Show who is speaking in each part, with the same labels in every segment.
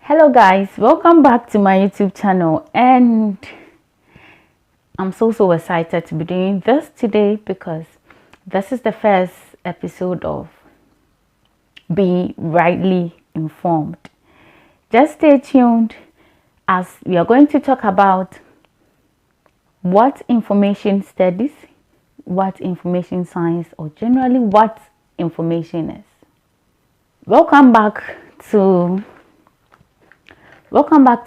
Speaker 1: Hello guys, welcome back to my YouTube channel, and I'm so excited to be doing this today because this is the first episode of Be Rightly Informed. Just stay tuned as we are going to talk about what information studies, what information science, or generally what information is. Welcome back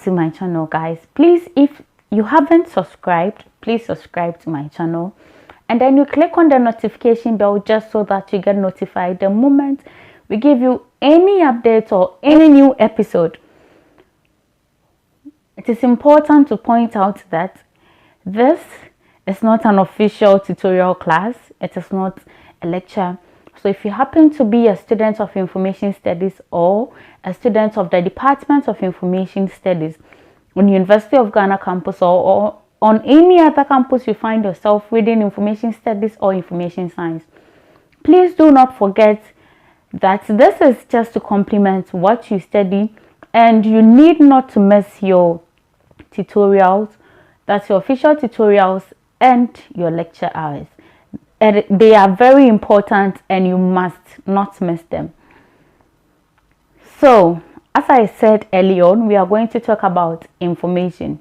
Speaker 1: to my channel, guys. Please, if you haven't subscribed, please subscribe to my channel, and then you click on the notification bell just so that you get notified the moment we give you any updates or any new episode. It is important to point out that this is not an official tutorial class. It is not a lecture. So if you happen to be a student of information studies or a student of the Department of Information Studies on University of Ghana campus or on any other campus you find yourself reading information studies or information science, please do not forget that this is just to complement what you study, and you need not to miss your tutorials, that's your official tutorials and your lecture hours. And they are very important and you must not miss them. So, as I said earlier on, we are going to talk about information.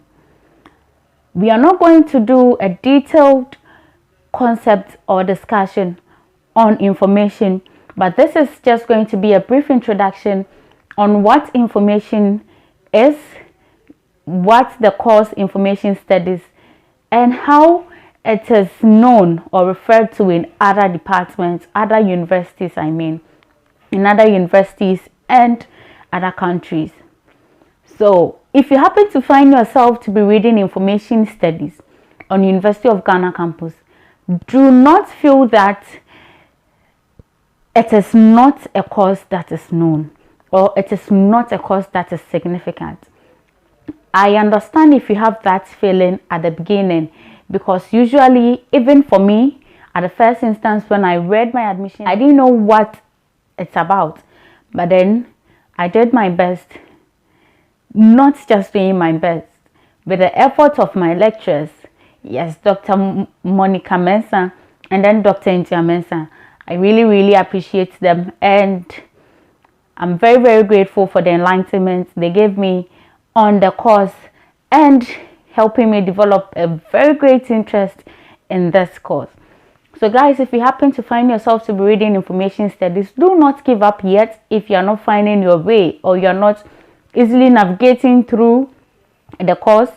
Speaker 1: We are not going to do a detailed concept or discussion on information, but this is just going to be a brief introduction on what information is, what the course information studies, and how it is known or referred to in other departments, other universities, in other universities and other countries. So if you happen to find yourself to be reading information studies on University of Ghana campus, do not feel that it is not a course that is known or it is not a course that is significant. I understand if you have that feeling at the beginning, because usually, even for me, at the first instance when I read my admission, I didn't know what it's about. But then I did my best, not just doing my best, with the effort of my lecturers. Yes, Dr. Monica Mensah and then Dr. Intia Mensah. I really appreciate them, and I'm very grateful for the enlightenment they gave me on the course and helping me develop a very great interest in this course. So guys, if you happen to find yourself to be reading information studies, do not give up yet if you're not finding your way or you're not easily navigating through the course.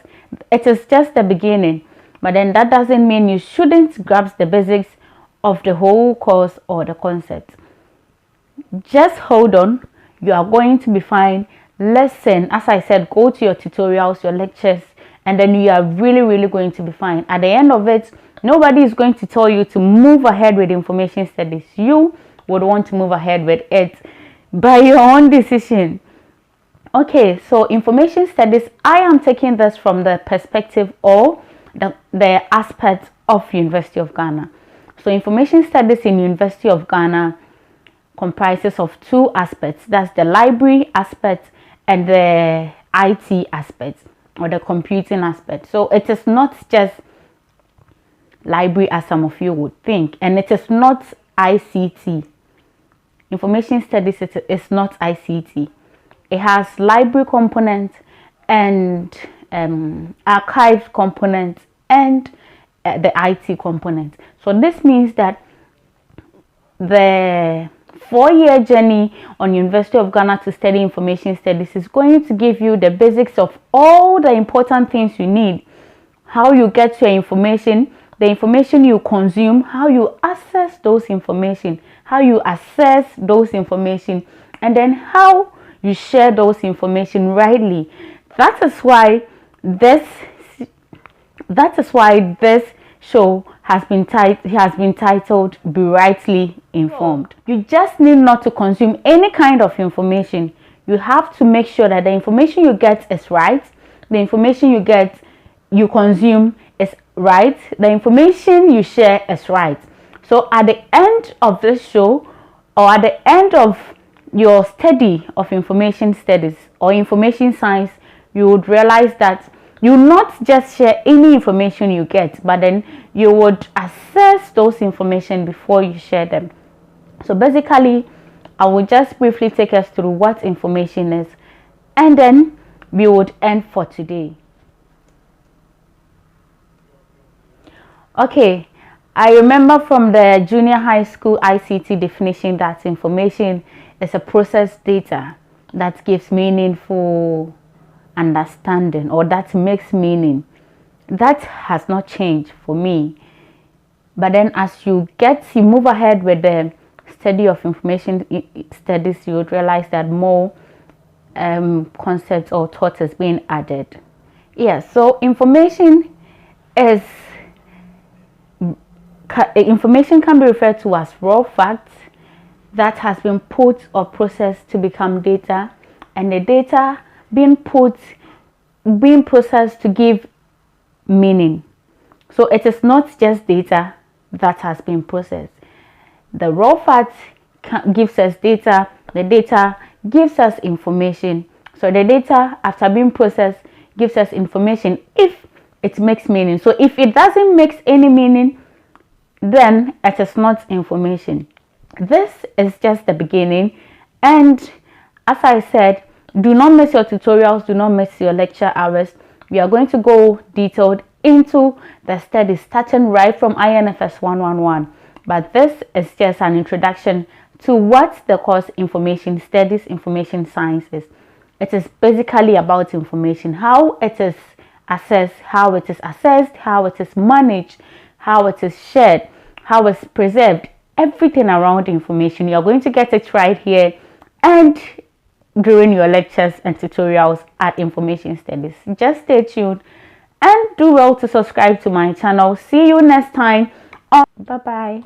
Speaker 1: It is just the beginning, but then that doesn't mean you shouldn't grasp the basics of the whole course or the concept. Just hold on, you are going to be fine. Listen, as I said, go to your tutorials, your lectures, and then you are really going to be fine. At the end of it, nobody is going to tell you to move ahead with information studies. You would want to move ahead with it by your own decision. Okay, so information studies, I am taking this from the perspective or the aspect of University of Ghana. So information studies in University of Ghana comprises of two aspects. That's the library aspect and the IT aspect, or the computing aspect. So it is not just library as some of you would think, and it is not ICT. Information studies is not ICT. It has library component and archive component and the IT component. So this means that the 4-year journey on University of Ghana to study information studies is going to give you the basics of all the important things you need: how you get your information, the information you consume, how you access those information, how you assess those information, and then how you share those information rightly. That is why this show has been titled Be Rightly Informed. You just need not to consume any kind of information. You have to make sure that the information you get is right, the information you consume is right, the information you share is right. So at the end of this show, or at the end of your study of information studies or information science, you would realize that you not just share any information you get, but then you would assess those information before you share them. So basically, I will just briefly take us through what information is, and then we would end for today. Okay, I remember from the junior high school ICT definition that information is a processed data that gives meaningful understanding, or that makes meaning. That has not changed for me. But then as you move ahead with the study of information studies, you would realize that more concepts or thoughts is being added. So information can be referred to as raw facts that has been put or processed to become data, and the data being processed to give meaning. So it is not just data that has been processed. The raw fact gives us data, the data gives us information. So the data, after being processed, gives us information if it makes meaning. So if it doesn't make any meaning, then it is not information. This is just the beginning, and as I said, do not miss your tutorials, do not miss your lecture hours. We are going to go detailed into the study, starting right from INFS 111. But this is just an introduction to what the course information studies, information science is. It is basically about information, how it is assessed, how it is assessed, how it is managed, how it is shared, how it's preserved, everything around information. You're going to get it right here and during your lectures and tutorials at information studies. Just stay tuned and do well to subscribe to my channel. See you next time. Bye bye.